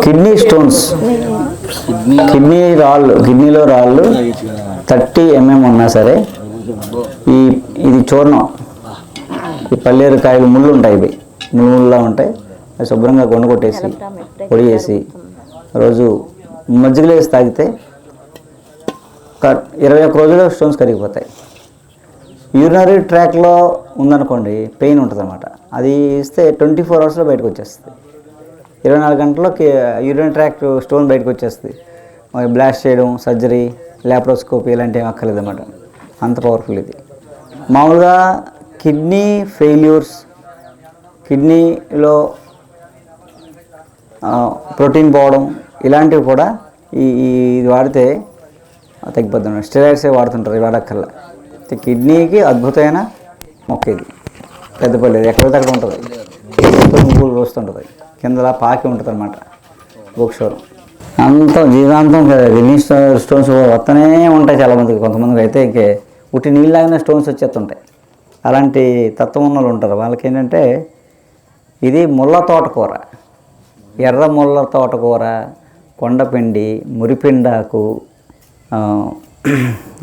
Kidney stones, కిడ్నీలో రాళ్ళు 30 mm ఉన్నా సరే ఇది చూర్ణం, ఈ పల్లేరు కాయలు ముళ్ళు ఉంటాయి, ఇవి ముళ్ళులా ఉంటాయి. అవి శుభ్రంగా కొట్టేసి పొడి చేసి రోజు మజ్జిగలో వేసి తాగితే 21 రోజుల్లో స్టోన్స్ కరిగిపోతాయి. యూరినరీ ట్రాక్లో ఉందనుకోండి పెయిన్ ఉంటుంది అన్నమాట, అది ఇస్తే 24 hours బయటకు వచ్చేస్తుంది. 24 గంటల్లో యూరినరీ ట్రాక్ట్ స్టోన్ బయటకు వచ్చేస్తుంది. బ్లాస్ట్ చేయడం, సర్జరీ, ల్యాప్రోస్కోపీ ఇలాంటివి ఏం అక్కర్లేదు అన్నమాట, అంత పవర్ఫుల్ ఇది. మామూలుగా కిడ్నీ ఫెయిల్యూర్స్, కిడ్నీలో ప్రోటీన్ పోవడం ఇలాంటివి కూడా ఇది వాడితే తగ్గిపోతుంది. స్టెరాయిడ్సే వాడుతుంటారు, వాడక్కర్లా. కిడ్నీకి అద్భుతమైన మొక్క ఇది. పెద్దపల్లి ఎక్కడైతే అక్కడ ఉంటుంది, పువ్వులు పోస్తుంటుంది, కిందలా పాకి ఉంటుంది అన్నమాట. గోక్షోరం అంతా జీవితాంతం కిడ్నీ స్టోన్స్ వస్తూనే ఉంటాయి చాలామందికి. కొంతమందికి అయితే ఇంకే ఉట్టి నీళ్ళలాగానే స్టోన్స్ వచ్చేస్తుంటాయి. అలాంటి తత్వం ఉన్న వాళ్ళు ఉంటారు. వాళ్ళకి ఏంటంటే ఇది ముళ్ళ తోటకూర, ఎర్ర ముళ్ళ తోటకూర, కొండపిండి, మురిపిండాకు,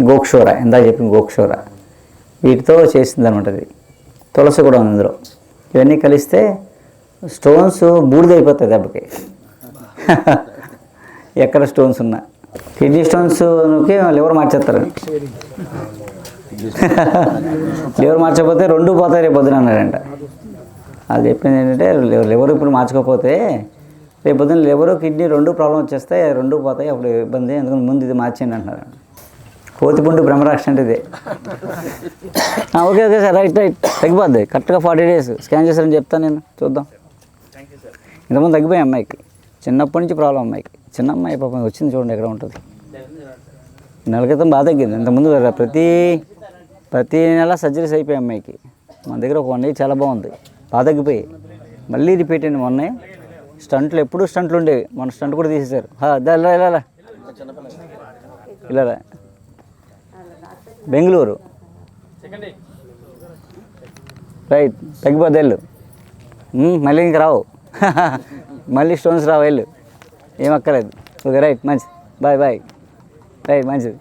గోక్షూర, ఇందాక చెప్పిన గోక్షూర, వీటితో చేసింది అనమాట. ఇది తులసి కూడా ఉంది ఇందులో. ఇవన్నీ కలిస్తే స్టోన్స్ బూడిదైపోతాయి దెబ్బకి. ఎక్కడ స్టోన్స్ ఉన్నా కిడ్నీ స్టోన్స్కి లివర్ మార్చేస్తారు. లివర్ మార్చకపోతే 2 పోతాయి రేపు పొద్దున అన్నాడంట. అది చెప్పింది ఏంటంటే లివర్ ఇప్పుడు మార్చుకోకపోతే రేపు పొద్దున లివరు కిడ్నీ 2 ప్రాబ్లం వచ్చేస్తాయి, 2 పోతాయి, అప్పుడు ఇబ్బంది, ఎందుకంటే ముందు ఇది మార్చేయండి అంటున్నారు. కోతిపుండు బ్రహ్మరాక్ష అంటే ఇదే. ఓకే సార్, రైట్ తగ్గిపోద్ది. కరెక్ట్గా 40 days స్కాన్ చేశారని చెప్తాను నేను, చూద్దాం. ఇంతకుముందు తగ్గిపోయాయి అమ్మాయికి, చిన్నప్పటి నుంచి ప్రాబ్లం అమ్మాయికి. చిన్న అమ్మాయి పాపం వచ్చింది చూడండి, ఎక్కడ ఉంటుంది. నెల క్రితం బాగా తగ్గింది. ఇంతకుముందు ప్రతి నెల సర్జరీస్ అయిపోయాయి అమ్మాయికి. మన దగ్గర ఒక 1 year చాలా బాగుంది, బాగా తగ్గిపోయి మళ్ళీ రిపీట్ అయింది. మొన్నే స్టంట్లు, ఎప్పుడు స్టంట్లు ఉండేవి, మన స్టంట్ కూడా తీసేశారు. ఇలా బెంగళూరు రైట్, తగ్గిపోద్ది వెళ్ళు, మళ్ళీ ఇంక రావు. మళ్ళీ స్టోన్స్ రావు, వెళ్ళు, ఏం అక్కర్లేదు. ఓకే రైట్, మంచిది, బాయ్ బాయ్, రైట్, మంచిది.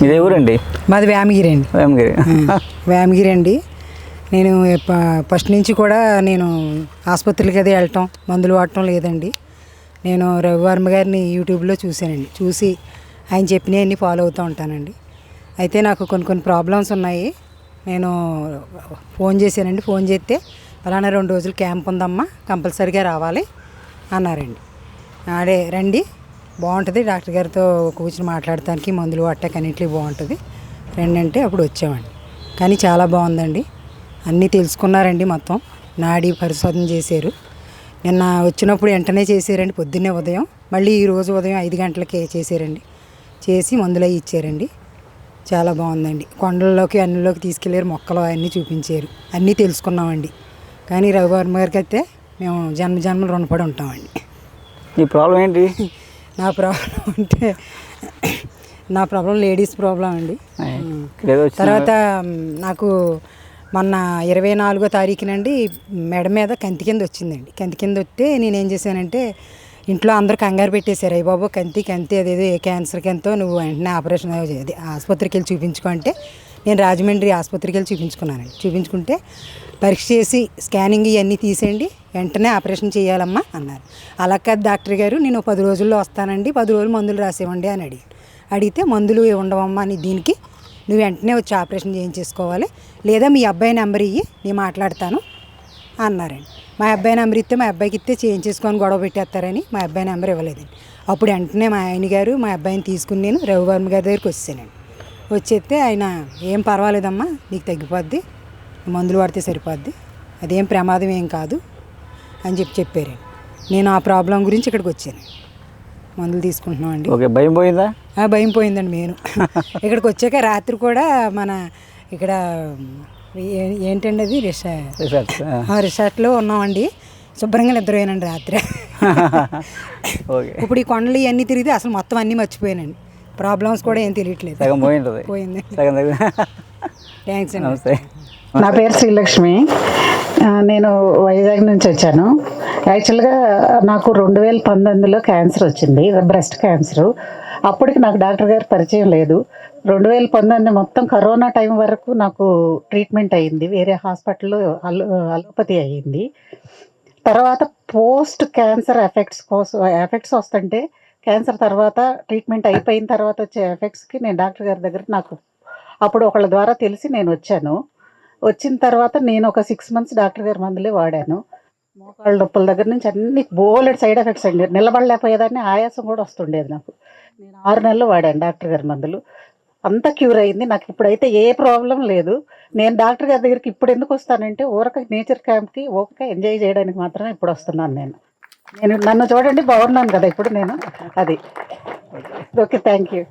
ఇదే ఊరండి? మాది వేమగిరి అండి. వేమగిరి అండి. నేను ఫస్ట్ నుంచి కూడా నేను ఆసుపత్రికి అది వెళ్ళటం, మందులు వాడటం లేదండి. నేను రవివర్మ గారిని యూట్యూబ్లో చూశానండి, చూసి ఆయన చెప్పినవన్నీ ఫాలో అవుతూ ఉంటానండి. అయితే నాకు కొన్ని ప్రాబ్లమ్స్ ఉన్నాయి. నేను ఫోన్ చేశానండి, ఫోన్ చేస్తే అలానే 2 రోజులు క్యాంప్ ఉందమ్మా, కంపల్సరీగా రావాలి అన్నారండి. అదే రండి, బాగుంటుంది, డాక్టర్ గారితో కూర్చొని మాట్లాడటానికి, మందులు వాడటానికి అన్నింటికి బాగుంటుంది, రండి అంటే అప్పుడు వచ్చామండి. కానీ చాలా బాగుందండి, అన్నీ తెలుసుకున్నారండి, మొత్తం నాడీ పరిశోధన చేశారు. నిన్న వచ్చినప్పుడు వెంటనే చేశారండి, పొద్దున్నే ఉదయం. మళ్ళీ ఈరోజు ఉదయం 5 గంటలకే చేశారండి. చేసి మందులు అవి ఇచ్చారండి. చాలా బాగుందండి. కొండల్లోకి అన్నిలోకి తీసుకెళ్ళారు, మొక్కలు అన్నీ చూపించారు, అన్నీ తెలుసుకున్నామండి. కానీ రవివర్మ గారికి అయితే మేము జన్మలు రుణపడి ఉంటామండి. ఈ ప్రాబ్లం ఏంటి? నా ప్రాబ్లం లేడీస్ ప్రాబ్లం అండి. తర్వాత నాకు మొన్న 24వ తారీఖునండి మెడ మీద కంతి కింద వచ్చిందండి. కంతి కింద వస్తే నేనేం చేశానంటే, ఇంట్లో అందరూ కంగారు పెట్టేశారు, అయ్య బాబు కంతి అదేదో ఏ క్యాన్సర్కి ఎంతో, నువ్వు వెంటనే ఆపరేషన్ అది ఆసుపత్రికి వెళ్ళి చూపించుకో అంటే నేను రాజమండ్రి ఆసుపత్రికి వెళ్ళి చూపించుకున్నానండి. చూపించుకుంటే పరీక్ష చేసి స్కానింగ్ ఇవన్నీ తీసేయండి, వెంటనే ఆపరేషన్ చేయాలమ్మా అన్నారు. అలా కాదు డాక్టర్ గారు, నేను 10 రోజుల్లో వస్తానండి, 10 రోజులు మందులు రాసేవండి అని అడిగితే మందులు ఉండవమ్మా అని, దీనికి నువ్వు వెంటనే వచ్చి ఆపరేషన్ చేయించేసుకోవాలి, లేదా మీ అబ్బాయి నెంబర్ ఇయ్యి నేను మాట్లాడతాను అన్నారండి. మా అబ్బాయి నెంబర్ ఇస్తే మా అబ్బాయికి ఇస్తే చేయించేసుకొని గొడవ పెట్టేస్తారని మా అబ్బాయి నెంబర్ ఇవ్వలేదండి. అప్పుడు వెంటనే మా ఆయన గారు మా అబ్బాయిని తీసుకుని నేను రవివర్మ గారి దగ్గరికి వచ్చానండి. వచ్చేస్తే ఆయన, ఏం పర్వాలేదమ్మా, నీకు తగ్గిపోద్ది, మందులు వాడితే సరిపోద్ది, అదేం ప్రమాదం ఏం కాదు అని చెప్పారు. నేను ఆ ప్రాబ్లం గురించి ఇక్కడికి వచ్చాను. మందులు తీసుకుంటున్నాం అండి. ఓకే, భయం పోయిందా? భయం పోయిందండి. నేను ఇక్కడికి వచ్చాక రాత్రి కూడా మన ఇక్కడ ఏంటండి అది రిసార్ట్లో ఉన్నామండి. శుభ్రంగా నిద్రపోయానండి రాత్రి. ఓకే, ఇప్పుడు ఈ కొండలు ఇవన్నీ తిరిగితే అసలు మొత్తం అన్నీ మర్చిపోయానండి. ప్రాబ్లమ్స్ కూడా ఏం తెలియట్లేదు. సగం పోయింది. థ్యాంక్స్ అండి. నమస్తే. నా పేరు శ్రీలక్ష్మి. నేను వైజాగ్ నుంచి వచ్చాను. యాక్చువల్గా నాకు 2019లో క్యాన్సర్ వచ్చింది, బ్రెస్ట్ క్యాన్సరు. అప్పటికి నాకు డాక్టర్ గారి పరిచయం లేదు. 2019 మొత్తం కరోనా టైం వరకు నాకు ట్రీట్మెంట్ అయ్యింది, వేరే హాస్పిటల్లో అలోపతి అయ్యింది. తర్వాత పోస్ట్ క్యాన్సర్ ఎఫెక్ట్స్ వస్తుంటే క్యాన్సర్ తర్వాత ట్రీట్మెంట్ అయిపోయిన తర్వాత వచ్చే ఎఫెక్ట్స్కి నేను డాక్టర్ గారి దగ్గర నాకు అప్పుడు ఒకళ్ళ ద్వారా తెలిసి నేను వచ్చాను. వచ్చిన తర్వాత నేను ఒక 6 months డాక్టర్ గారి మందులే వాడాను. మోకాళ్ళ నొప్పుల దగ్గర నుంచి అన్ని బోలెడ్ సైడ్ ఎఫెక్ట్స్ అండి. నిలబడలేకపోయేదాన్ని, ఆయాసం కూడా వస్తుండేది నాకు. నేను 6 నెలలు వాడాను డాక్టర్ గారి మందులు. అంతా క్యూర్ అయింది నాకు. ఇప్పుడైతే ఏ ప్రాబ్లం లేదు. నేను డాక్టర్ గారి దగ్గరికి ఇప్పుడు ఎందుకు వస్తానంటే ఊరక నేచర్ క్యాంప్కి ఊరక ఎంజాయ్ చేయడానికి మాత్రమే ఇప్పుడు వస్తున్నాను. నేను నన్ను చూడండి, బాగున్నాను కదా ఇప్పుడు నేను. అది ఓకే, థ్యాంక్ యూ.